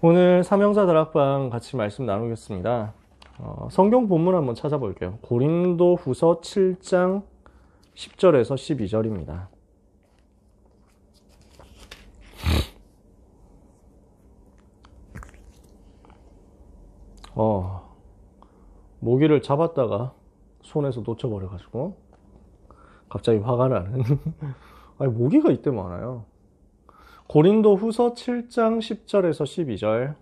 오늘 삼형제 다락방 같이 말씀 나누겠습니다. 성경 본문 한번 찾아볼게요. 고린도 후서 7장 10절에서 12절입니다. 모기를 잡았다가 손에서 놓쳐버려가지고 갑자기 화가 나는 아니, 모기가 이때 많아요. 고린도 후서 7장 10절에서 12절.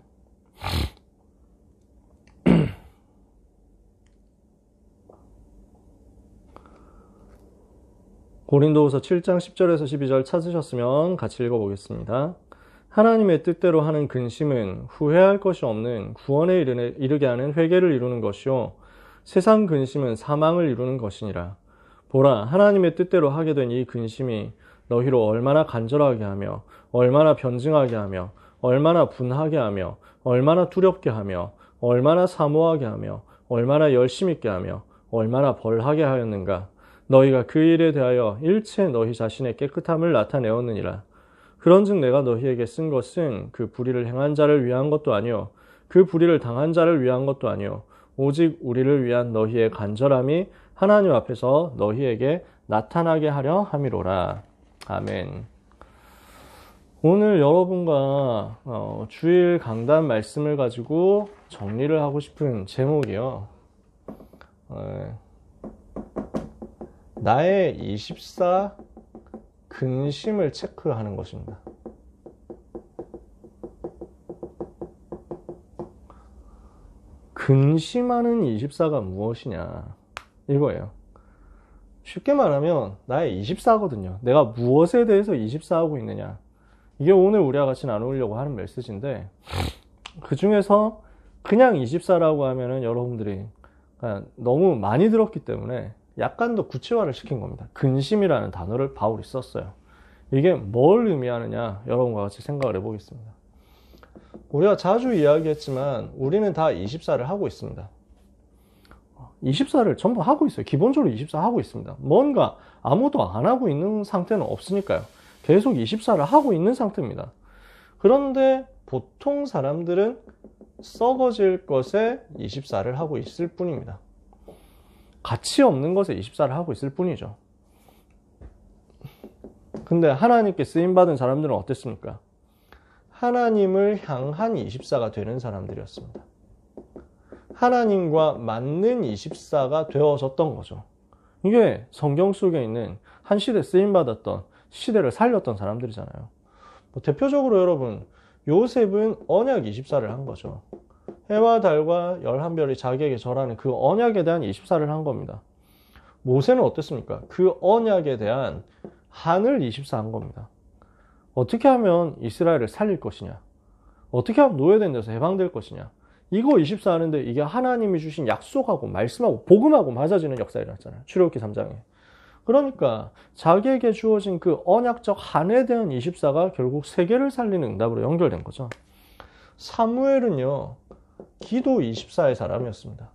고린도 후서 7장 10절에서 12절 찾으셨으면 같이 읽어보겠습니다. 하나님의 뜻대로 하는 근심은 후회할 것이 없는 구원에 이르게 하는 회개를 이루는 것이요 세상 근심은 사망을 이루는 것이니라. 보라, 하나님의 뜻대로 하게 된 이 근심이 너희로 얼마나 간절하게 하며 얼마나 변증하게 하며 얼마나 분하게 하며 얼마나 두렵게 하며 얼마나 사모하게 하며 얼마나 열심 있게 하며 얼마나 벌하게 하였는가. 너희가 그 일에 대하여 일체 너희 자신의 깨끗함을 나타내었느니라. 그런즉 내가 너희에게 쓴 것은 그 불의를 행한 자를 위한 것도 아니요 그 불의를 당한 자를 위한 것도 아니요 오직 우리를 위한 너희의 간절함이 하나님 앞에서 너희에게 나타나게 하려 함이로라. 아멘. 오늘 여러분과 주일 강단 말씀을 가지고 정리를 하고 싶은 제목이요. 나의 24 근심을 체크하는 것입니다. 근심하는 24가 무엇이냐, 이거예요. 쉽게 말하면 나의 24거든요. 내가 무엇에 대해서 24하고 있느냐. 이게 오늘 우리와 같이 나누려고 하는 메시지인데, 그 중에서 그냥 24라고 하면은 여러분들이 너무 많이 들었기 때문에 약간 더 구체화를 시킨 겁니다. 근심이라는 단어를 바울이 썼어요. 이게 뭘 의미하느냐, 여러분과 같이 생각을 해보겠습니다. 우리가 자주 이야기했지만 우리는 다 24를 하고 있습니다. 24를 전부 하고 있어요. 기본적으로 24 하고 있습니다. 뭔가 아무도 안 하고 있는 상태는 없으니까요. 계속 24를 하고 있는 상태입니다. 그런데 보통 사람들은 썩어질 것에 24를 하고 있을 뿐입니다. 가치 없는 것에 24를 하고 있을 뿐이죠. 근데 하나님께 쓰임받은 사람들은 어땠습니까? 하나님을 향한 24가 되는 사람들이었습니다. 하나님과 맞는 24가 되어졌던 거죠. 이게 성경 속에 있는 한 시대 쓰임받았던, 시대를 살렸던 사람들이잖아요. 대표적으로 여러분, 요셉은 언약 24를 한 거죠. 해와 달과 11별이 자기에게 절하는 그 언약에 대한 24를 한 겁니다. 모세는 어땠습니까? 그 언약에 대한 한을 24 한 겁니다. 어떻게 하면 이스라엘을 살릴 것이냐, 어떻게 하면 노예된 데서 해방될 것이냐, 이거 24 하는데 이게 하나님이 주신 약속하고 말씀하고 복음하고 맞아지는 역사가 일어났잖아요. 출애굽기 3장에. 그러니까 자기에게 주어진 그 언약적 한에 대한 24가 결국 세계를 살리는 응답으로 연결된 거죠. 사무엘은요, 기도 24의 사람이었습니다.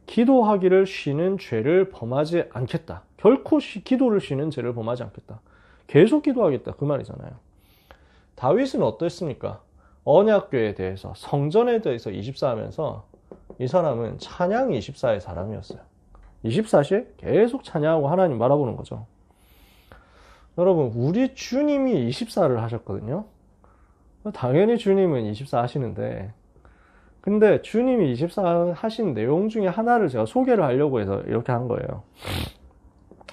기도하기를 쉬는 죄를 범하지 않겠다. 결코 기도를 쉬는 죄를 범하지 않겠다. 계속 기도하겠다, 그 말이잖아요. 다윗은 어땠습니까? 언약궤에 대해서, 성전에 대해서 24 하면서 이 사람은 찬양 24의 사람이었어요. 24시 계속 찬양하고 하나님 바라보는 거죠. 여러분, 우리 주님이 24를 하셨거든요. 당연히 주님은 24 하시는데, 근데 주님이 24 하신 내용 중에 하나를 제가 소개를 하려고 해서 이렇게 한 거예요.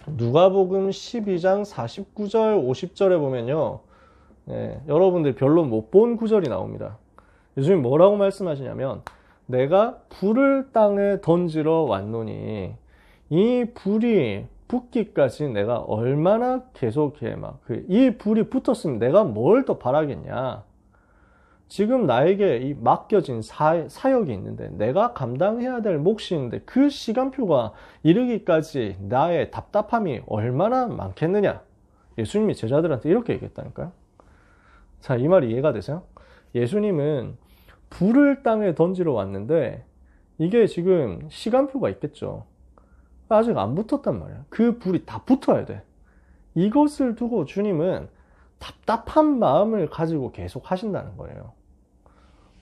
누가복음 12장 49절 50절에 보면요, 여러분들 별로 못 본 구절이 나옵니다. 예수님이 뭐라고 말씀하시냐면, 내가 불을 땅에 던지러 왔노니 이 불이 붙기까지 내가 얼마나 계속해 이 불이 붙었으면 내가 뭘 더 바라겠냐. 지금 나에게 이 맡겨진 사역이 있는데, 내가 감당해야 될 몫이 있는데, 그 시간표가 이르기까지 나의 답답함이 얼마나 많겠느냐. 예수님이 제자들한테 이렇게 얘기했다니까요. 자, 이 말이 이해가 되세요? 예수님은 불을 땅에 던지러 왔는데 이게 지금 시간표가 있겠죠. 아직 안 붙었단 말이야. 그 불이 다 붙어야 돼. 이것을 두고 주님은 답답한 마음을 가지고 계속 하신다는 거예요.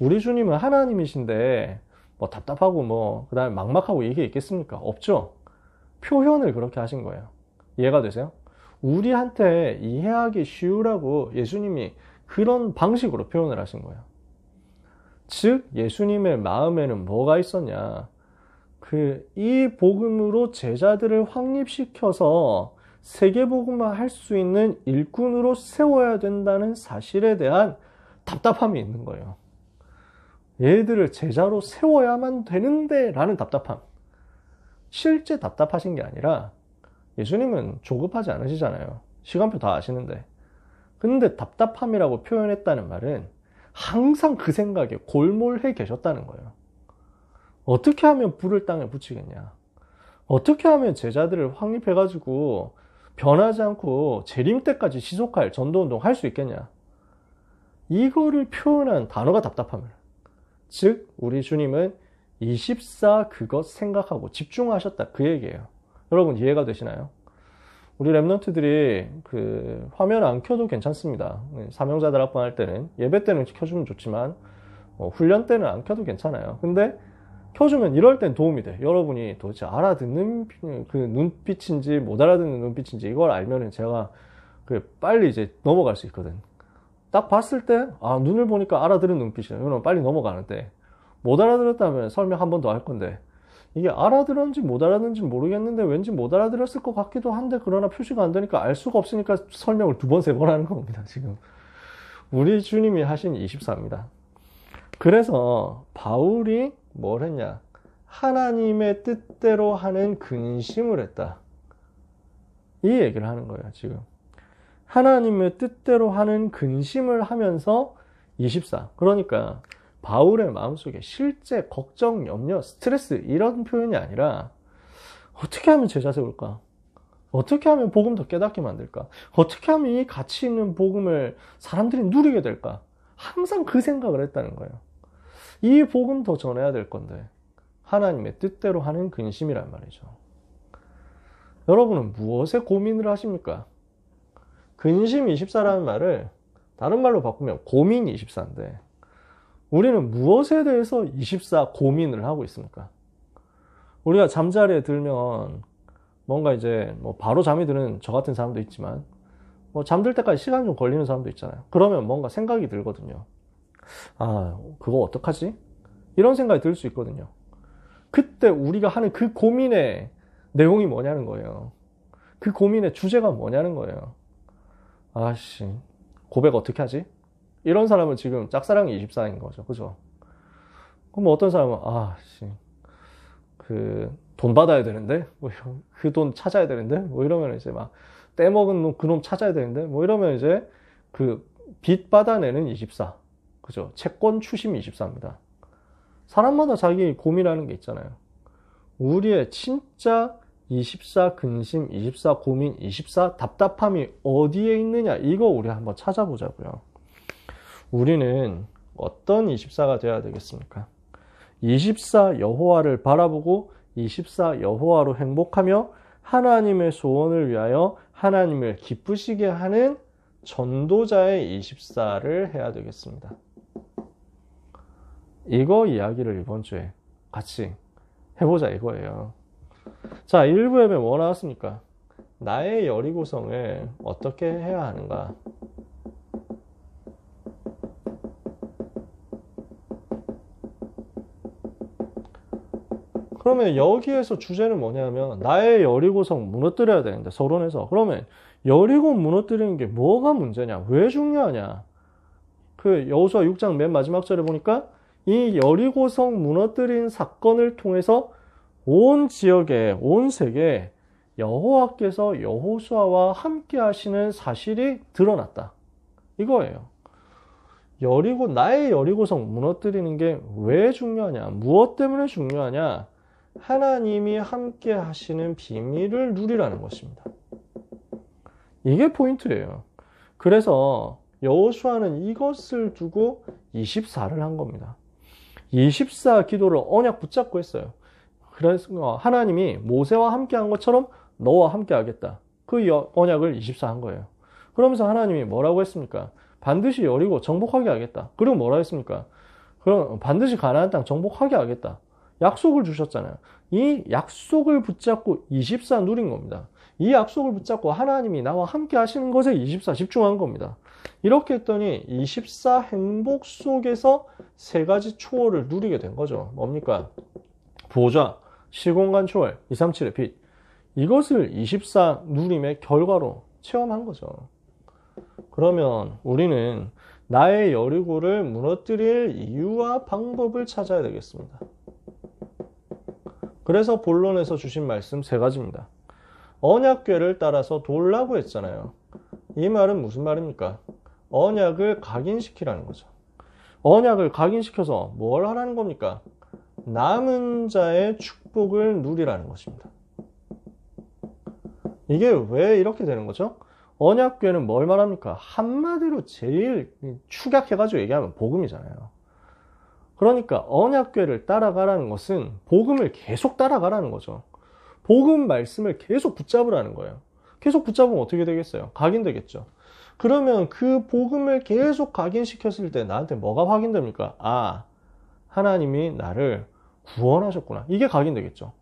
우리 주님은 하나님이신데 뭐 답답하고 뭐 그다음에 막막하고 이게 있겠습니까? 없죠. 표현을 그렇게 하신 거예요. 이해가 되세요? 우리한테 이해하기 쉬우라고 예수님이 그런 방식으로 표현을 하신 거예요. 즉 예수님의 마음에는 뭐가 있었냐? 이 복음으로 제자들을 확립시켜서 세계복음화 할 수 있는 일꾼으로 세워야 된다는 사실에 대한 답답함이 있는 거예요. 얘들을 제자로 세워야만 되는데 라는 답답함. 실제 답답하신 게 아니라 예수님은 조급하지 않으시잖아요. 시간표 다 아시는데. 근데 답답함이라고 표현했다는 말은 항상 그 생각에 골몰해 계셨다는 거예요. 어떻게 하면 불을 땅에 붙이겠냐? 어떻게 하면 제자들을 확립해가지고 변하지 않고 재림 때까지 지속할 전도운동 할 수 있겠냐? 이거를 표현한 단어가 답답함을. 즉 우리 주님은 24 그것 생각하고 집중하셨다 그 얘기예요. 여러분 이해가 되시나요? 우리 랩런트들이 화면 안 켜도 괜찮습니다. 사명자들 합방할 때는 예배 때는 켜주면 좋지만 훈련 때는 안 켜도 괜찮아요. 근데 켜주면 이럴 땐 도움이 돼. 여러분이 도대체 알아듣는 그 눈빛인지 못 알아듣는 눈빛인지 이걸 알면은 제가 빨리 이제 넘어갈 수 있거든. 딱 봤을 때 눈을 보니까 알아들은 눈빛이야. 이러면 빨리 넘어가는데 못 알아들었다면 설명 한 번 더 할 건데 이게 알아들었는지 못 알아들었는지 모르겠는데 왠지 못 알아들었을 것 같기도 한데 그러나 표시가 안 되니까 알 수가 없으니까 설명을 2번, 3번 하는 겁니다. 지금 우리 주님이 하신 24입니다. 그래서 바울이 뭘 했냐? 하나님의 뜻대로 하는 근심을 했다. 이 얘기를 하는 거예요. 지금 하나님의 뜻대로 하는 근심을 하면서 24. 그러니까 바울의 마음속에 실제 걱정, 염려, 스트레스 이런 표현이 아니라 어떻게 하면 제자 세울까? 어떻게 하면 복음 더 깨닫게 만들까? 어떻게 하면 이 가치 있는 복음을 사람들이 누리게 될까? 항상 그 생각을 했다는 거예요. 이 복음 더 전해야 될 건데 하나님의 뜻대로 하는 근심이란 말이죠. 여러분은 무엇에 고민을 하십니까? 근심 24라는 말을 다른 말로 바꾸면 고민 24인데 우리는 무엇에 대해서 24 고민을 하고 있습니까? 우리가 잠자리에 들면 뭔가 이제 바로 잠이 드는 저 같은 사람도 있지만 잠들 때까지 시간이 좀 걸리는 사람도 있잖아요. 그러면 뭔가 생각이 들거든요. 그거 어떡하지? 이런 생각이 들 수 있거든요. 그때 우리가 하는 그 고민의 내용이 뭐냐는 거예요. 그 고민의 주제가 뭐냐는 거예요. 고백 어떻게 하지? 이런 사람은 지금 짝사랑이 24인 거죠. 그죠? 그럼 어떤 사람은, 돈 받아야 되는데? 그 돈 찾아야 되는데? 이러면 이제 떼먹은 그놈 찾아야 되는데? 이러면 이제 빚 받아내는 24. 그죠? 채권 추심 24입니다. 사람마다 자기 고민하는 게 있잖아요. 우리의 진짜 24 근심, 24 고민, 24 답답함이 어디에 있느냐? 이거 우리 한번 찾아보자고요. 우리는 어떤 24가 되어야 되겠습니까? 24 여호와를 바라보고 24 여호와로 행복하며 하나님의 소원을 위하여 하나님을 기쁘시게 하는 전도자의 24를 해야 되겠습니다. 이거 이야기를 이번 주에 같이 해보자 이거예요. 자, 1부 예배 뭐 나왔습니까? 나의 여리고성을 어떻게 해야 하는가? 그러면 여기에서 주제는 뭐냐면 나의 여리고성 무너뜨려야 되는데 서론에서 그러면 여리고 무너뜨리는 게 뭐가 문제냐? 왜 중요하냐? 여호수아 6장 맨 마지막 절에 보니까 이 여리고성 무너뜨린 사건을 통해서 온 지역에 온 세계에 여호와께서 여호수아와 함께 하시는 사실이 드러났다. 이거예요. 나의 여리고성 무너뜨리는 게 왜 중요하냐? 무엇 때문에 중요하냐? 하나님이 함께 하시는 비밀을 누리라는 것입니다. 이게 포인트예요. 그래서 여호수아는 이것을 두고 24를 한 겁니다. 24 기도를 언약 붙잡고 했어요. 그래서 하나님이 모세와 함께 한 것처럼 너와 함께 하겠다. 그 언약을 24 한 거예요. 그러면서 하나님이 뭐라고 했습니까? 반드시 여리고 정복하게 하겠다. 그리고 뭐라 했습니까? 그럼 반드시 가나안 땅 정복하게 하겠다. 약속을 주셨잖아요. 이 약속을 붙잡고 24 누린 겁니다. 이 약속을 붙잡고 하나님이 나와 함께 하시는 것에 24 집중한 겁니다. 이렇게 했더니 24 행복 속에서 세 가지 초월을 누리게 된 거죠. 뭡니까? 보좌, 시공간 초월, 237의 빛. 이것을 24 누림의 결과로 체험한 거죠. 그러면 우리는 나의 여리고를 무너뜨릴 이유와 방법을 찾아야 되겠습니다. 그래서 본론에서 주신 말씀 세 가지입니다. 언약궤를 따라서 돌라고 했잖아요. 이 말은 무슨 말입니까? 언약을 각인시키라는 거죠. 언약을 각인시켜서 뭘 하라는 겁니까? 남은 자의 축복을 누리라는 것입니다. 이게 왜 이렇게 되는 거죠? 언약궤는 뭘 말합니까? 한마디로 제일 축약해가지고 얘기하면 복음이잖아요. 그러니까 언약궤를 따라가라는 것은 복음을 계속 따라가라는 거죠. 복음 말씀을 계속 붙잡으라는 거예요. 계속 붙잡으면 어떻게 되겠어요? 각인되겠죠. 그러면 그 복음을 계속 각인시켰을 때 나한테 뭐가 확인됩니까? 아, 하나님이 나를 구원하셨구나. 이게 각인되겠죠.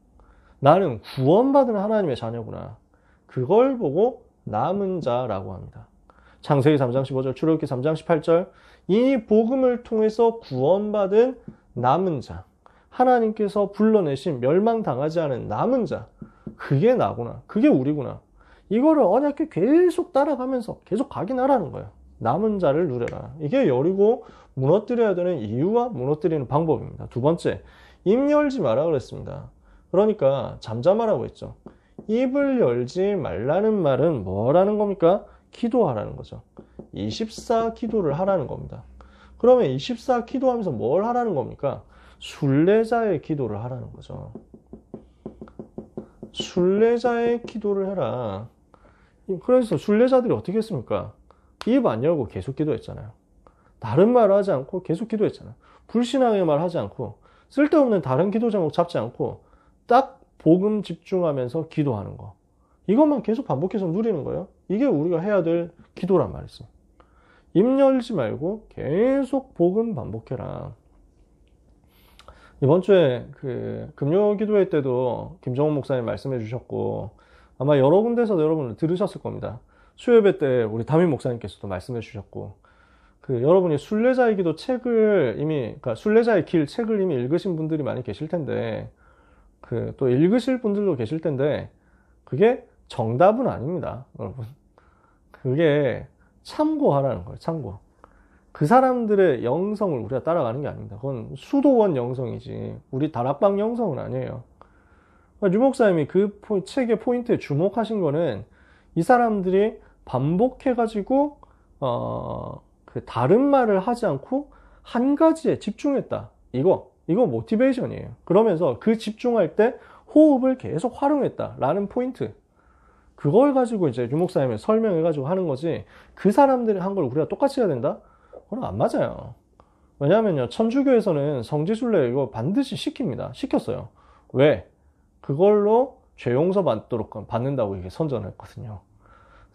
나는 구원받은 하나님의 자녀구나. 그걸 보고 남은 자라고 합니다. 창세기 3장 15절, 출애굽기 3장 18절. 이 복음을 통해서 구원받은 남은 자, 하나님께서 불러내신 멸망당하지 않은 남은 자, 그게 나구나. 그게 우리구나. 이거를 언약궤 계속 따라가면서 계속 각인하라는 거예요. 남은 자를 누려라. 이게 여리고 무너뜨려야 되는 이유와 무너뜨리는 방법입니다. 두 번째, 입 열지 마라 그랬습니다. 그러니까 잠잠하라고 했죠. 입을 열지 말라는 말은 뭐라는 겁니까? 기도하라는 거죠. 24 기도를 하라는 겁니다. 그러면 24 기도하면서 뭘 하라는 겁니까? 순례자의 기도를 하라는 거죠. 순례자의 기도를 해라. 그래서 순례자들이 어떻게 했습니까? 입 안 열고 계속 기도했잖아요. 다른 말 하지 않고 계속 기도했잖아요. 불신앙의 말 하지 않고 쓸데없는 다른 기도 제목 잡지 않고 딱 복음 집중하면서 기도하는 거. 이것만 계속 반복해서 누리는 거예요. 이게 우리가 해야 될 기도란 말이죠. 입 열지 말고 계속 복음 반복해라. 이번 주에 그 금요 기도회 때도 김정훈 목사님 말씀해 주셨고 아마 여러 군데서 여러분 들으셨을 겁니다. 수요예배 때 우리 담임 목사님께서도 말씀해 주셨고 그 여러분이 순례자의 기도 책을 이미 그러니까 순례자의 길 책을 이미 읽으신 분들이 많이 계실 텐데 그 또 읽으실 분들도 계실 텐데 그게 정답은 아닙니다, 여러분. 그게 참고하라는 거예요. 참고. 그 사람들의 영성을 우리가 따라가는 게 아닙니다. 그건 수도원 영성이지 우리 다락방 영성은 아니에요. 유 목사님이 그 책의 포인트에 주목하신 거는 이 사람들이 반복해가지고 그 다른 말을 하지 않고 한 가지에 집중했다. 이거 모티베이션이에요. 그러면서 그 집중할 때 호흡을 계속 활용했다라는 포인트. 그걸 가지고 이제 유 목사님이 설명해가지고 하는 거지 그 사람들이 한 걸 우리가 똑같이 해야 된다? 그건 안 맞아요. 왜냐면요, 천주교에서는 성지순례 이거 반드시 시킵니다. 시켰어요. 왜? 그걸로 죄 용서 받는다고 이게 선전했거든요.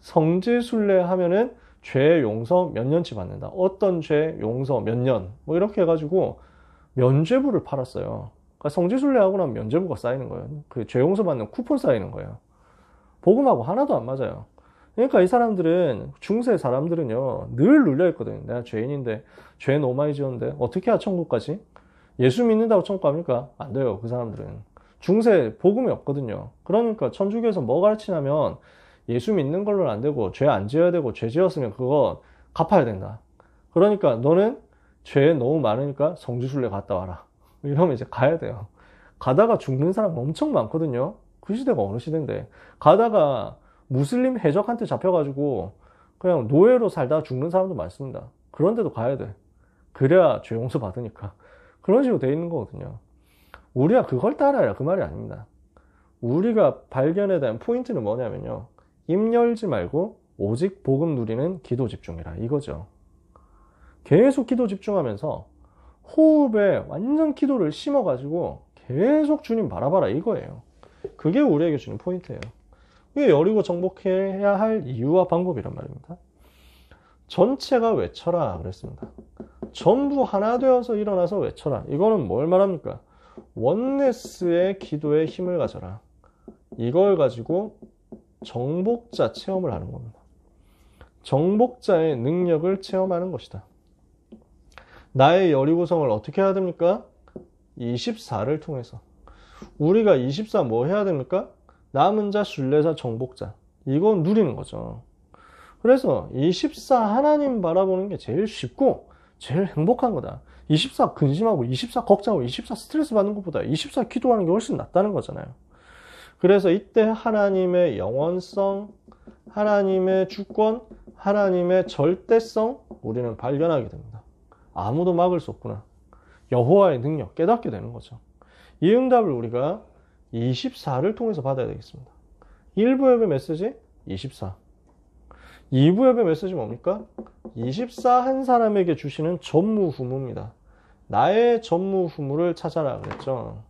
성지순례 하면은 죄 용서 몇 년치 받는다. 어떤 죄 용서 몇 년. 뭐 이렇게 해가지고 면죄부를 팔았어요. 그러니까 성지순례 하고 나면 면죄부가 쌓이는 거예요. 그 죄 용서 받는 쿠폰 쌓이는 거예요. 복음하고 하나도 안 맞아요. 그러니까 이 사람들은 중세 사람들은요 늘 눌려있거든요. 내가 죄인인데 죄 너무 많이 지었는데 어떻게 해야 천국 가지? 예수 믿는다고 천국 갑니까? 안 돼요. 그 사람들은 중세 복음이 없거든요. 그러니까 천주교에서 뭐 가르치냐면 예수 믿는 걸로는 안 되고 죄 안 지어야 되고 죄 지었으면 그거 갚아야 된다. 그러니까 너는 죄 너무 많으니까 성지순례 갔다 와라. 이러면 이제 가야 돼요. 가다가 죽는 사람 엄청 많거든요. 그 시대가 어느 시대인데 가다가 무슬림 해적한테 잡혀가지고 그냥 노예로 살다 죽는 사람도 많습니다. 그런데도 가야 돼. 그래야 죄 용서 받으니까. 그런 식으로 돼 있는 거거든요. 우리가 그걸 따라야 그 말이 아닙니다. 우리가 발견해야 되는 포인트는 뭐냐면요, 입 열지 말고 오직 복음 누리는 기도 집중이라 이거죠. 계속 기도 집중하면서 호흡에 완전 기도를 심어가지고 계속 주님 바라봐라 이거예요. 그게 우리에게 주는 포인트예요. 이게 여리고 정복해야 할 이유와 방법이란 말입니다. 전체가 외쳐라 그랬습니다. 전부 하나 되어서 일어나서 외쳐라. 이거는 뭘 말합니까? 원네스의 기도에 힘을 가져라. 이걸 가지고 정복자 체험을 하는 겁니다. 정복자의 능력을 체험하는 것이다. 나의 여리고성을 어떻게 해야 됩니까? 24를 통해서. 우리가 24 뭐 해야 됩니까? 남은 자, 순례자, 정복자. 이거 누리는 거죠. 그래서 24 하나님 바라보는 게 제일 쉽고 제일 행복한 거다. 24 근심하고 24 걱정하고 24 스트레스 받는 것보다 24 기도하는 게 훨씬 낫다는 거잖아요. 그래서 이때 하나님의 영원성, 하나님의 주권, 하나님의 절대성 우리는 발견하게 됩니다. 아무도 막을 수 없구나. 여호와의 능력 깨닫게 되는 거죠. 이 응답을 우리가 24를 통해서 받아야 되겠습니다. 1부 예배 메시지 24. 2부 예배 메시지 뭡니까? 24 한 사람에게 주시는 전무후무입니다. 나의 전무후무를 찾아라 그랬죠.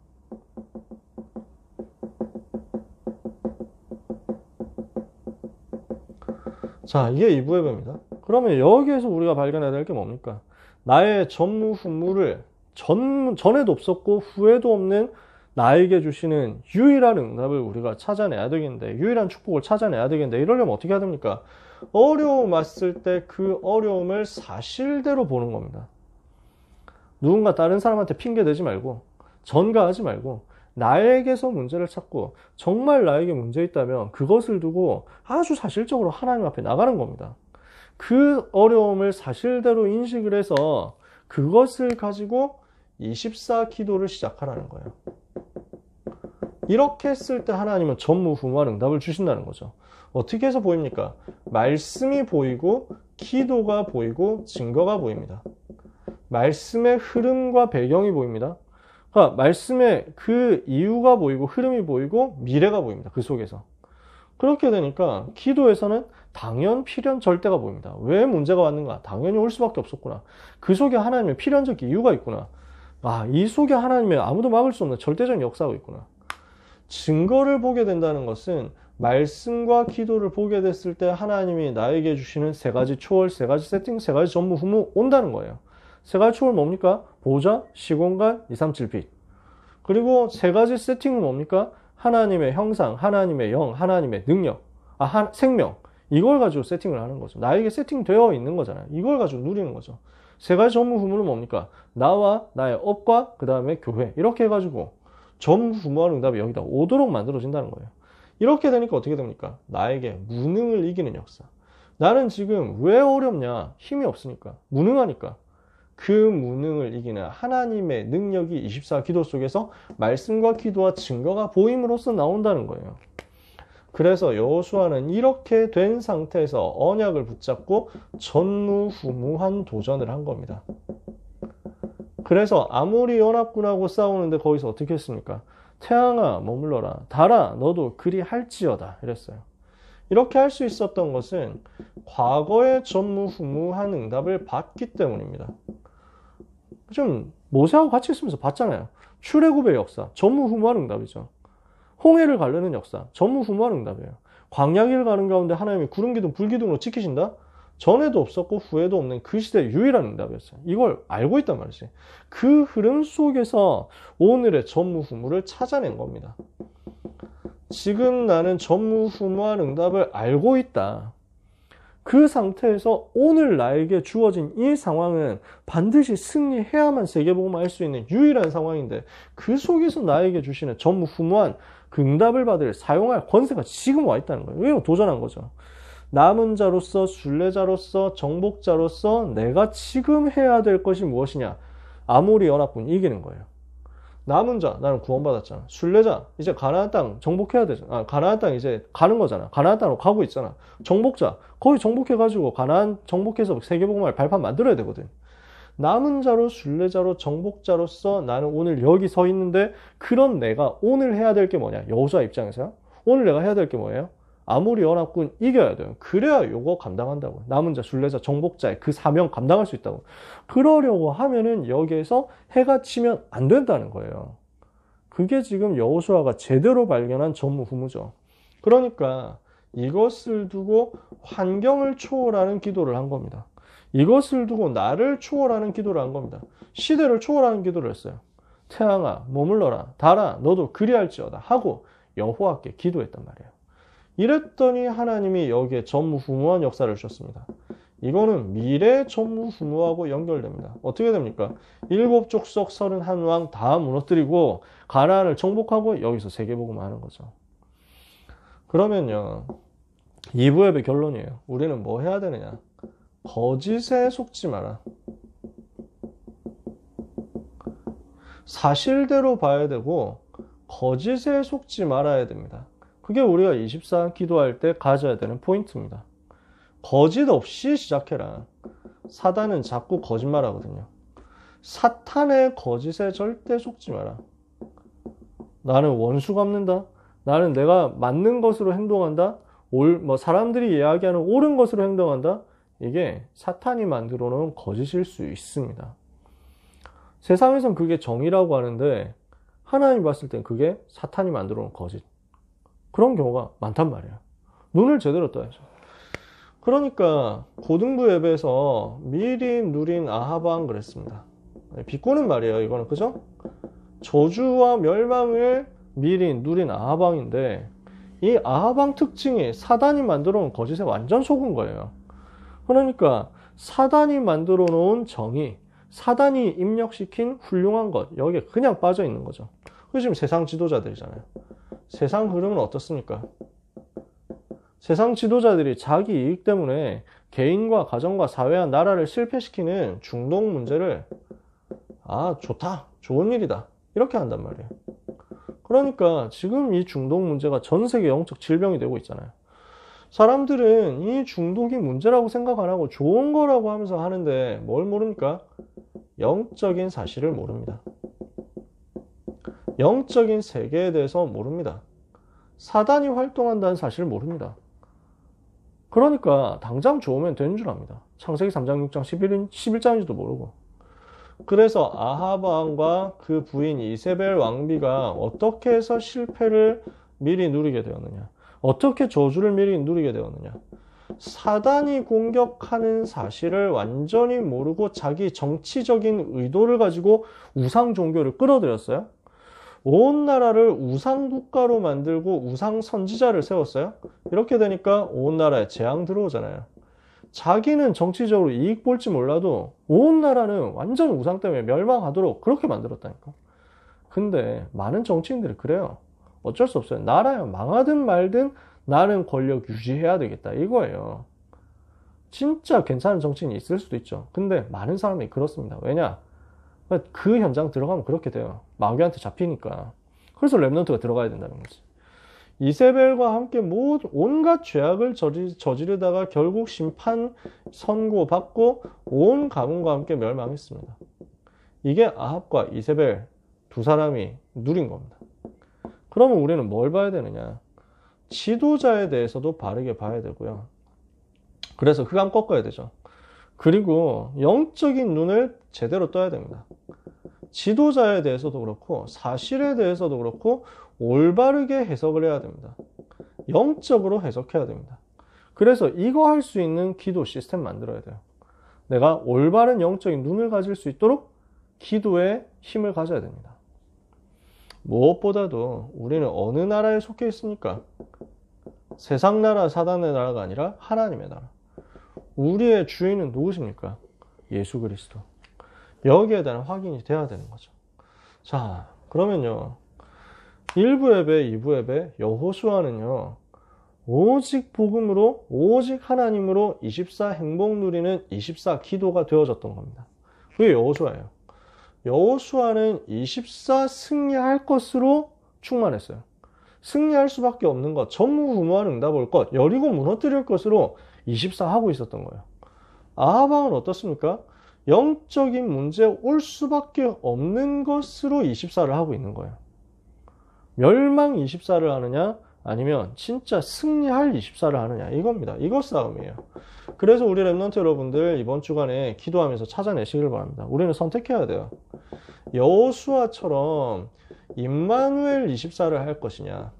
자, 이게 2부 예배입니다. 그러면 여기에서 우리가 발견해야 될 게 뭡니까? 나의 전무후무를 전에도 없었고 후에도 없는 나에게 주시는 유일한 응답을 우리가 찾아내야 되겠는데, 유일한 축복을 찾아내야 되겠는데, 이러려면 어떻게 해야 됩니까? 어려움 왔을 때 그 어려움을 사실대로 보는 겁니다. 누군가 다른 사람한테 핑계 대지 말고 전가하지 말고 나에게서 문제를 찾고 정말 나에게 문제 있다면 그것을 두고 아주 사실적으로 하나님 앞에 나가는 겁니다. 그 어려움을 사실대로 인식을 해서 그것을 가지고 24 기도를 시작하라는 거예요. 이렇게 했을 때 하나님은 전무후무한 응답을 주신다는 거죠. 어떻게 해서 보입니까? 말씀이 보이고 기도가 보이고 증거가 보입니다. 말씀의 흐름과 배경이 보입니다. 그러니까 말씀의 그 이유가 보이고 흐름이 보이고 미래가 보입니다. 그 속에서. 그렇게 되니까 기도에서는 당연, 필연, 절대가 보입니다. 왜 문제가 왔는가? 당연히 올 수밖에 없었구나. 그 속에 하나님의 필연적 이유가 있구나. 아, 이 속에 하나님의 아무도 막을 수 없는 절대적인 역사가 있구나. 증거를 보게 된다는 것은 말씀과 기도를 보게 됐을 때 하나님이 나에게 주시는 세 가지 초월, 세 가지 세팅, 세 가지 전무후무 온다는 거예요. 세 가지 초월 뭡니까? 보좌, 시공간, 237빛. 그리고 세 가지 세팅은 뭡니까? 하나님의 형상, 하나님의 영, 하나님의 능력, 생명. 이걸 가지고 세팅을 하는 거죠. 나에게 세팅되어 있는 거잖아요. 이걸 가지고 누리는 거죠. 세 가지 전무후무는 뭡니까? 나와 나의 업과 그 다음에 교회. 이렇게 해가지고 전무후무한 응답이 여기다 오도록 만들어진다는 거예요. 이렇게 되니까 어떻게 됩니까? 나에게 무능을 이기는 역사. 나는 지금 왜 어렵냐? 힘이 없으니까. 무능하니까. 그 무능을 이기는 하나님의 능력이 24 기도 속에서 말씀과 기도와 증거가 보임으로써 나온다는 거예요. 그래서 여호수아는 이렇게 된 상태에서 언약을 붙잡고 전무후무한 도전을 한 겁니다. 그래서 아모리 연합군하고 싸우는데 거기서 어떻게 했습니까? 태양아 머물러라, 달아 너도 그리 할지어다 이랬어요. 이렇게 할 수 있었던 것은 과거의 전무후무한 응답을 봤기 때문입니다. 좀 모세하고 같이 있으면서 봤잖아요. 출애굽의 역사, 전무후무한 응답이죠. 홍해를 가르는 역사, 전무후무한 응답이에요. 광야길을 가는 가운데 하나님이 구름기둥, 불기둥으로 지키신다? 전에도 없었고 후에도 없는 그 시대의 유일한 응답이었어요. 이걸 알고 있단 말이지. 그 흐름 속에서 오늘의 전무후무를 찾아낸 겁니다. 지금 나는 전무후무한 응답을 알고 있다. 그 상태에서 오늘 나에게 주어진 이 상황은 반드시 승리해야만 세계복음을 알 수 있는 유일한 상황인데 그 속에서 나에게 주시는 전무후무한 그 응답을 받을 사용할 권세가 지금 와 있다는 거예요. 왜요? 도전한 거죠. 남은 자로서, 순례자로서, 정복자로서 내가 지금 해야 될 것이 무엇이냐? 아모리 연합군 이기는 거예요. 남은 자, 나는 구원받았잖아. 순례자, 이제 가나안 땅 정복해야 되잖아. 가나안 땅 이제 가는 거잖아. 가나안 땅으로 가고 있잖아. 정복자, 거의 정복해가지고 가나안 정복해서 세계복음을 발판 만들어야 되거든. 남은 자로, 순례자로, 정복자로서 나는 오늘 여기 서 있는데 그런 내가 오늘 해야 될 게 뭐냐? 여호수아 입장에서요. 오늘 내가 해야 될 게 뭐예요? 아모리 연합군 이겨야 돼요. 그래야 요거 감당한다고. 남은 자, 순례자, 정복자의 그 사명 감당할 수 있다고. 그러려고 하면은 여기에서 해가 치면 안 된다는 거예요. 그게 지금 여호수아가 제대로 발견한 전무후무죠. 그러니까 이것을 두고 환경을 초월하는 기도를 한 겁니다. 이것을 두고 나를 초월하는 기도를 한 겁니다. 시대를 초월하는 기도를 했어요. 태양아 머물러라, 달아 너도 그리할지어다 하고 여호와께 기도했단 말이에요. 이랬더니 하나님이 여기에 전무후무한 역사를 주셨습니다. 이거는 미래 전무후무하고 연결됩니다. 어떻게 됩니까? 7족속 31왕 다 무너뜨리고 가나안을 정복하고 여기서 세계복음 하는 거죠. 그러면요, 2부의 결론이에요. 우리는 뭐 해야 되느냐? 거짓에 속지 마라. 사실대로 봐야 되고 거짓에 속지 말아야 됩니다. 그게 우리가 24 기도할 때 가져야 되는 포인트입니다. 거짓 없이 시작해라. 사단은 자꾸 거짓말하거든요. 사탄의 거짓에 절대 속지 마라. 나는 원수 갚는다. 나는 내가 맞는 것으로 행동한다. 사람들이 이야기하는 옳은 것으로 행동한다. 이게 사탄이 만들어 놓은 거짓일 수 있습니다. 세상에선 그게 정의라고 하는데 하나님 봤을 땐 그게 사탄이 만들어 놓은 거짓. 그런 경우가 많단 말이에요. 눈을 제대로 떠야죠. 그러니까 고등부 예배에서 미리 누린 아하방 그랬습니다. 비꼬는 말이에요. 이거는 그죠? 저주와 멸망을 미리 누린 아하방인데 이 아하방 특징이 사단이 만들어 놓은 거짓에 완전 속은 거예요. 그러니까 사단이 만들어 놓은 정의, 사단이 입력시킨 훌륭한 것, 여기에 그냥 빠져 있는 거죠. 그게 지금 세상 지도자들이잖아요. 세상 흐름은 어떻습니까? 세상 지도자들이 자기 이익 때문에 개인과 가정과 사회와 나라를 실패시키는 중동 문제를 좋다, 좋은 일이다 이렇게 한단 말이에요. 그러니까 지금 이 중동 문제가 전 세계 영적 질병이 되고 있잖아요. 사람들은 이 중독이 문제라고 생각 안 하고 좋은 거라고 하면서 하는데 뭘 모릅니까? 영적인 사실을 모릅니다. 영적인 세계에 대해서 모릅니다. 사단이 활동한다는 사실을 모릅니다. 그러니까 당장 좋으면 되는 줄 압니다. 창세기 3장 6장 11장인지도 모르고. 그래서 아합 왕과 그 부인 이세벨 왕비가 어떻게 해서 실패를 미리 누리게 되었느냐, 어떻게 저주를 미리 누리게 되었느냐, 사단이 공격하는 사실을 완전히 모르고 자기 정치적인 의도를 가지고 우상 종교를 끌어들였어요. 온 나라를 우상 국가로 만들고 우상 선지자를 세웠어요. 이렇게 되니까 온 나라에 재앙 들어오잖아요. 자기는 정치적으로 이익 볼지 몰라도 온 나라는 완전 우상 때문에 멸망하도록 그렇게 만들었다니까. 근데 많은 정치인들이 그래요. 어쩔 수 없어요. 나라야 망하든 말든 나는 권력 유지해야 되겠다 이거예요. 진짜 괜찮은 정치인이 있을 수도 있죠. 근데 많은 사람이 그렇습니다. 왜냐? 그 현장 들어가면 그렇게 돼요. 마귀한테 잡히니까. 그래서 렘넌트가 들어가야 된다는 거지. 이세벨과 함께 온갖 죄악을 저지르다가 결국 심판 선고받고 온 가문과 함께 멸망했습니다. 이게 아합과 이세벨 두 사람이 누린 겁니다. 그러면 우리는 뭘 봐야 되느냐? 지도자에 대해서도 바르게 봐야 되고요. 그래서 흑암 꺾어야 되죠. 그리고 영적인 눈을 제대로 떠야 됩니다. 지도자에 대해서도 그렇고 사실에 대해서도 그렇고 올바르게 해석을 해야 됩니다. 영적으로 해석해야 됩니다. 그래서 이거 할 수 있는 기도 시스템 만들어야 돼요. 내가 올바른 영적인 눈을 가질 수 있도록 기도에 힘을 가져야 됩니다. 무엇보다도 우리는 어느 나라에 속해 있습니까? 세상 나라, 사단의 나라가 아니라 하나님의 나라. 우리의 주인은 누구십니까? 예수 그리스도. 여기에 대한 확인이 돼야 되는 거죠. 자, 그러면요. 1부 예배, 2부 예배, 여호수아는요. 오직 복음으로, 오직 하나님으로 24 행복 누리는 24 기도가 되어졌던 겁니다. 그게 여호수아예요. 여호수아는 24 승리할 것으로 충만했어요. 승리할 수밖에 없는 것, 전무후무한 응답 올 것, 여리고 무너뜨릴 것으로 24 하고 있었던 거예요. 아합 왕은 어떻습니까? 영적인 문제 올 수밖에 없는 것으로 24를 하고 있는 거예요. 멸망 24를 하느냐 아니면 진짜 승리할 24를 하느냐 이겁니다. 이거 싸움이에요. 그래서 우리 렘넌트 여러분들 이번 주간에 기도하면서 찾아내시길 바랍니다. 우리는 선택해야 돼요. 여호수아처럼 임마누엘 24를 할 것이냐,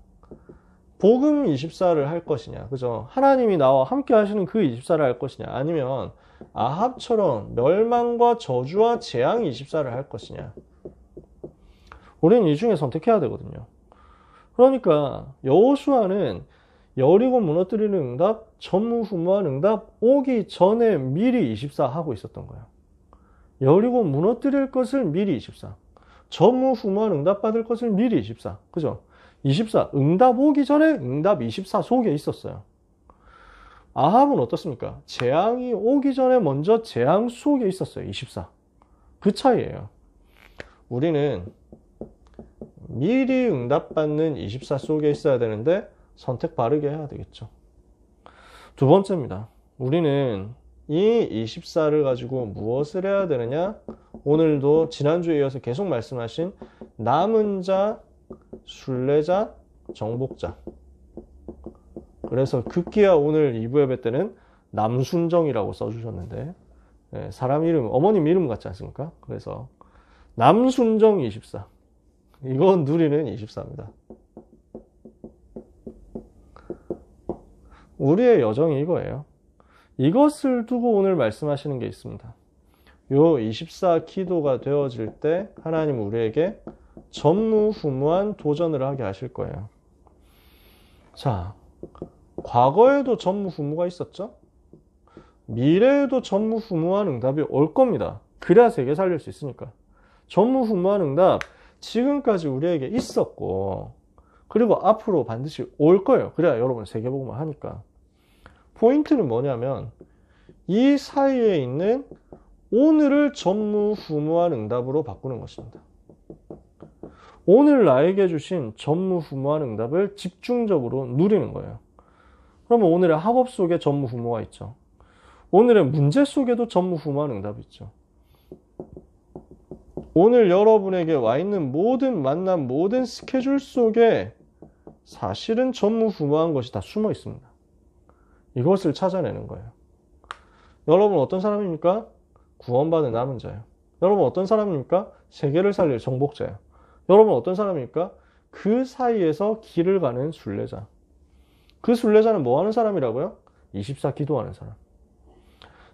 복음 24를 할 것이냐, 그죠? 하나님이 나와 함께 하시는 그 24를 할 것이냐, 아니면 아합처럼 멸망과 저주와 재앙 24를 할 것이냐. 우리는 이 중에 선택해야 되거든요. 그러니까 여호수아는 여리고 무너뜨리는 응답, 전무후무한 응답 오기 전에 미리 24 하고 있었던 거예요. 여리고 무너뜨릴 것을 미리 24. 전무후무한 응답 받을 것을 미리 24. 그죠? 24. 응답 오기 전에 응답 24 속에 있었어요. 아합은 어떻습니까? 재앙이 오기 전에 먼저 재앙 속에 있었어요. 24. 그 차이예요. 우리는 미리 응답받는 24 속에 있어야 되는데 선택 바르게 해야 되겠죠. 두 번째입니다. 우리는 이 24를 가지고 무엇을 해야 되느냐? 오늘도 지난주에 이어서 계속 말씀하신 남은 자, 순례자, 정복자. 그래서 급기야 오늘 2부 예배 때는 남순정이라고 써주셨는데 사람 이름, 어머님 이름 같지 않습니까? 그래서 남순정 24. 이건 누리는 24입니다. 우리의 여정이 이거예요. 이것을 두고 오늘 말씀하시는 게 있습니다. 요 24 기도가 되어질 때 하나님 우리에게 전무후무한 도전을 하게 하실 거예요. 자, 과거에도 전무후무가 있었죠? 미래에도 전무후무한 응답이 올 겁니다. 그래야 세계 살릴 수 있으니까. 전무후무한 응답 지금까지 우리에게 있었고 그리고 앞으로 반드시 올 거예요. 그래야 여러분 세계복음을 하니까. 포인트는 뭐냐면 이 사이에 있는 오늘을 전무후무한 응답으로 바꾸는 것입니다. 오늘 나에게 주신 전무후무한 응답을 집중적으로 누리는 거예요. 그러면 오늘의 학업 속에 전무후무가 있죠. 오늘의 문제 속에도 전무후무한 응답이 있죠. 오늘 여러분에게 와 있는 모든 만남, 모든 스케줄 속에 사실은 전무후무한 것이 다 숨어 있습니다. 이것을 찾아내는 거예요. 여러분 어떤 사람입니까? 구원받은 남은 자예요. 여러분 어떤 사람입니까? 세계를 살릴 정복자예요. 여러분 어떤 사람입니까? 그 사이에서 길을 가는 순례자. 그 순례자는 뭐 하는 사람이라고요? 24 기도하는 사람.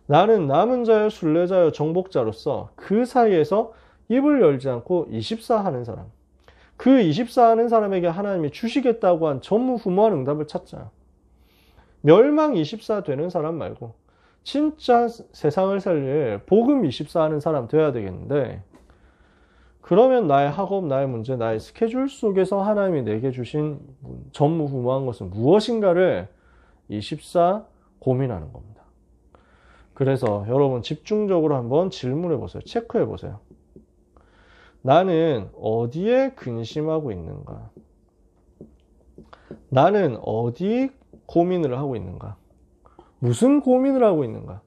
나는 남은 자여 순례자여 정복자로서 그 사이에서 입을 열지 않고 24 하는 사람. 그 24 하는 사람에게 하나님이 주시겠다고 한 전무후무한 응답을 찾자. 멸망 24 되는 사람 말고 진짜 세상을 살릴 복음 24 하는 사람 돼야 되겠는데 그러면 나의 학업, 나의 문제, 나의 스케줄 속에서 하나님이 내게 주신 전무후무한 것은 무엇인가를 24 고민하는 겁니다. 그래서 여러분 집중적으로 한번 질문해 보세요. 체크해 보세요. 나는 어디에 근심하고 있는가? 나는 어디 고민을 하고 있는가? 무슨 고민을 하고 있는가?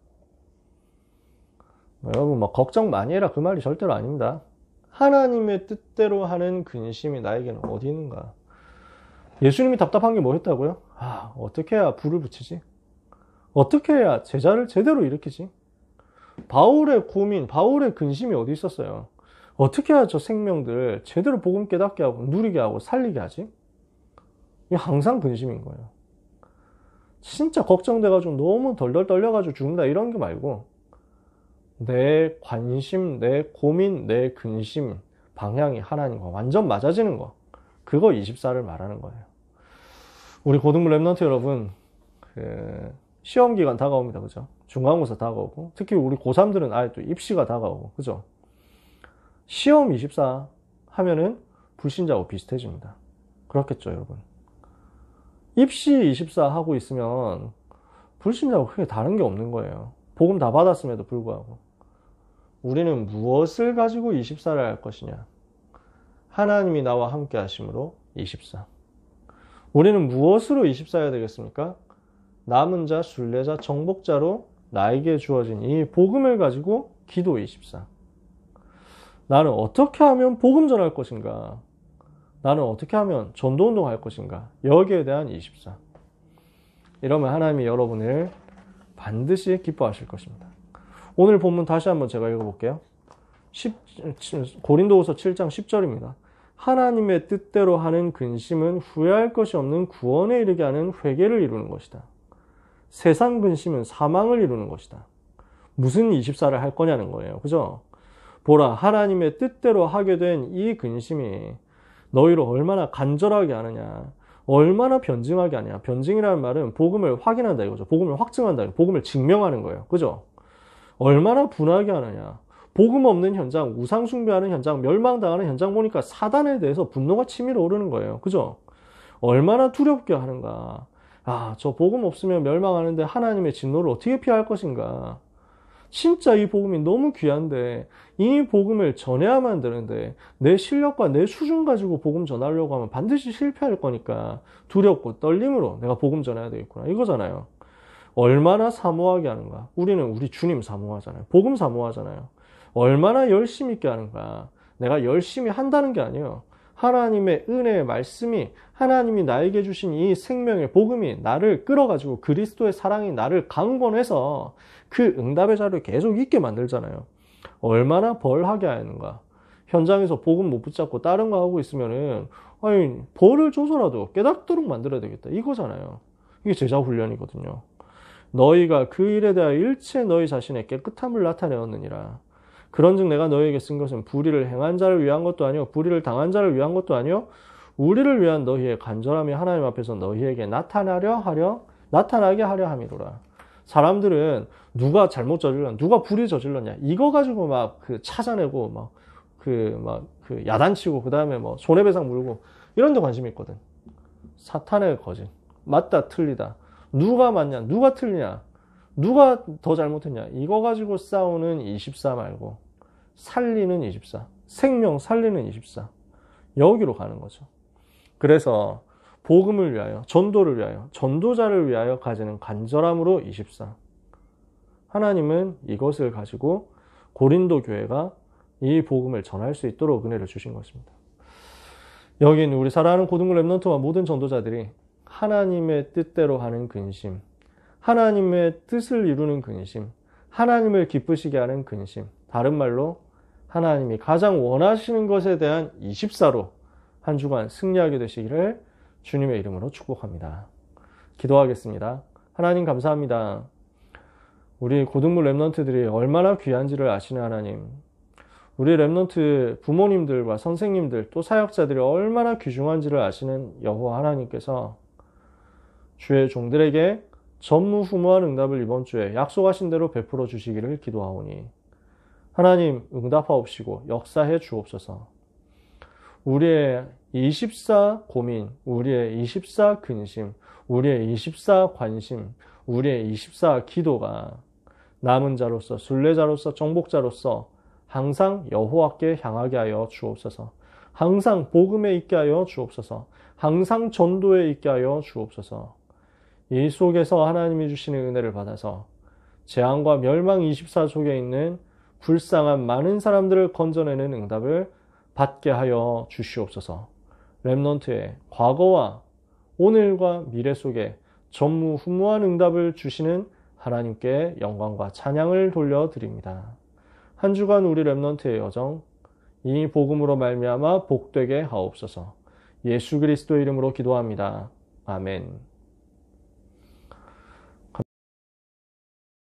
여러분 막 걱정 많이 해라 그 말이 절대로 아닙니다. 하나님의 뜻대로 하는 근심이 나에게는 어디 있는가? 예수님이 답답한 게 뭐였다고요? 어떻게 해야 불을 붙이지? 어떻게 해야 제자를 제대로 일으키지? 바울의 고민, 바울의 근심이 어디 있었어요? 어떻게 해야 저 생명들 제대로 복음 깨닫게 하고 누리게 하고 살리게 하지? 이게 항상 근심인 거예요. 진짜 걱정돼가지고 너무 덜덜 떨려가지고 죽는다 이런 게 말고 내 관심, 내 고민, 내 근심 방향이 하나님과 완전 맞아지는 거 그거 24를 말하는 거예요. 우리 고등부 랩런트 여러분 시험 기간 다가옵니다. 그죠? 중간고사 다가오고 특히 우리 고3들은 아예 또 입시가 다가오고 그죠? 시험 24 하면은 불신자하고 비슷해집니다. 그렇겠죠 여러분? 입시 24 하고 있으면 불신자하고 크게 다른 게 없는 거예요. 복음 다 받았음에도 불구하고 우리는 무엇을 가지고 24를 할 것이냐? 하나님이 나와 함께 하심으로 24. 우리는 무엇으로 24 해야 되겠습니까? 남은 자, 순례자, 정복자로 나에게 주어진 이 복음을 가지고 기도 24. 나는 어떻게 하면 복음 전할 것인가? 나는 어떻게 하면 전도운동 할 것인가? 여기에 대한 24. 이러면 하나님이 여러분을 반드시 기뻐하실 것입니다. 오늘 본문 다시 한번 제가 읽어볼게요. 고린도후서 7장 10절입니다. 하나님의 뜻대로 하는 근심은 후회할 것이 없는 구원에 이르게 하는 회개를 이루는 것이다. 세상 근심은 사망을 이루는 것이다. 무슨 24를 할 거냐는 거예요. 그죠? 보라, 하나님의 뜻대로 하게 된 이 근심이 너희를 얼마나 간절하게 하느냐, 얼마나 변증하게 하냐. 변증이라는 말은 복음을 확인한다 이거죠. 복음을 확증한다, 복음을 증명하는 거예요. 그죠? 얼마나 분하게 하느냐. 복음 없는 현장, 우상 숭배하는 현장, 멸망당하는 현장 보니까 사단에 대해서 분노가 치밀어 오르는 거예요. 그죠? 얼마나 두렵게 하는가. 아, 저 복음 없으면 멸망하는데 하나님의 진노를 어떻게 피할 것인가. 진짜 이 복음이 너무 귀한데 이 복음을 전해야만 되는데 내 실력과 내 수준 가지고 복음 전하려고 하면 반드시 실패할 거니까 두렵고 떨림으로 내가 복음 전해야 되겠구나 이거잖아요. 얼마나 사모하게 하는가. 우리는 우리 주님 사모하잖아요. 복음 사모하잖아요. 얼마나 열심히 있게 하는가. 내가 열심히 한다는 게 아니에요. 하나님의 은혜의 말씀이, 하나님이 나에게 주신 이 생명의 복음이 나를 끌어가지고 그리스도의 사랑이 나를 강권해서 그 응답의 자리를 계속 있게 만들잖아요. 얼마나 벌하게 하는가. 현장에서 복음 못 붙잡고 다른 거 하고 있으면은 아니 벌을 줘서라도 깨닫도록 만들어야 되겠다 이거잖아요. 이게 제자 훈련이거든요. 너희가 그 일에 대하여 일체 너희 자신의 깨끗함을 나타내었느니라. 그런즉 내가 너희에게 쓴 것은 불의를 행한 자를 위한 것도 아니요 불의를 당한 자를 위한 것도 아니요 우리를 위한 너희의 간절함이 하나님 앞에서 너희에게 나타나게 하려 함이로라. 사람들은 누가 잘못 저질렀냐, 누가 불의 저질렀냐 이거 가지고 막 그 찾아내고 그 야단치고 그 다음에 뭐 손해배상 물고 이런 데 관심이 있거든. 사탄의 거짓, 맞다 틀리다, 누가 맞냐 누가 틀리냐 누가 더 잘못했냐 이거 가지고 싸우는 24 말고 살리는 24, 생명 살리는 24 여기로 가는 거죠. 그래서 복음을 위하여, 전도를 위하여, 전도자를 위하여 가지는 간절함으로 24. 하나님은 이것을 가지고 고린도 교회가 이 복음을 전할 수 있도록 은혜를 주신 것입니다. 여기 있는 우리 사랑하는 고등부 랩넌트와 모든 전도자들이 하나님의 뜻대로 하는 근심, 하나님의 뜻을 이루는 근심, 하나님을 기쁘시게 하는 근심, 다른 말로 하나님이 가장 원하시는 것에 대한 24로 한 주간 승리하게 되시기를 주님의 이름으로 축복합니다. 기도하겠습니다. 하나님 감사합니다. 우리 고등부 랩넌트들이 얼마나 귀한지를 아시는 하나님, 우리 랩넌트 부모님들과 선생님들 또 사역자들이 얼마나 귀중한지를 아시는 여호와 하나님께서 주의 종들에게 전무후무한 응답을 이번 주에 약속하신 대로 베풀어 주시기를 기도하오니 하나님 응답하옵시고 역사해 주옵소서. 우리의 24 고민, 우리의 24 근심, 우리의 24 관심, 우리의 24 기도가 남은 자로서, 순례자로서, 정복자로서 항상 여호와께 향하게 하여 주옵소서. 항상 복음에 있게 하여 주옵소서. 항상 전도에 있게 하여 주옵소서. 이 속에서 하나님이 주시는 은혜를 받아서 재앙과 멸망 24 속에 있는 불쌍한 많은 사람들을 건져내는 응답을 받게 하여 주시옵소서. 랩넌트의 과거와 오늘과 미래 속에 전무후무한 응답을 주시는 하나님께 영광과 찬양을 돌려드립니다. 한 주간 우리 랩넌트의 여정 이 복음으로 말미암아 복되게 하옵소서. 예수 그리스도의 이름으로 기도합니다. 아멘.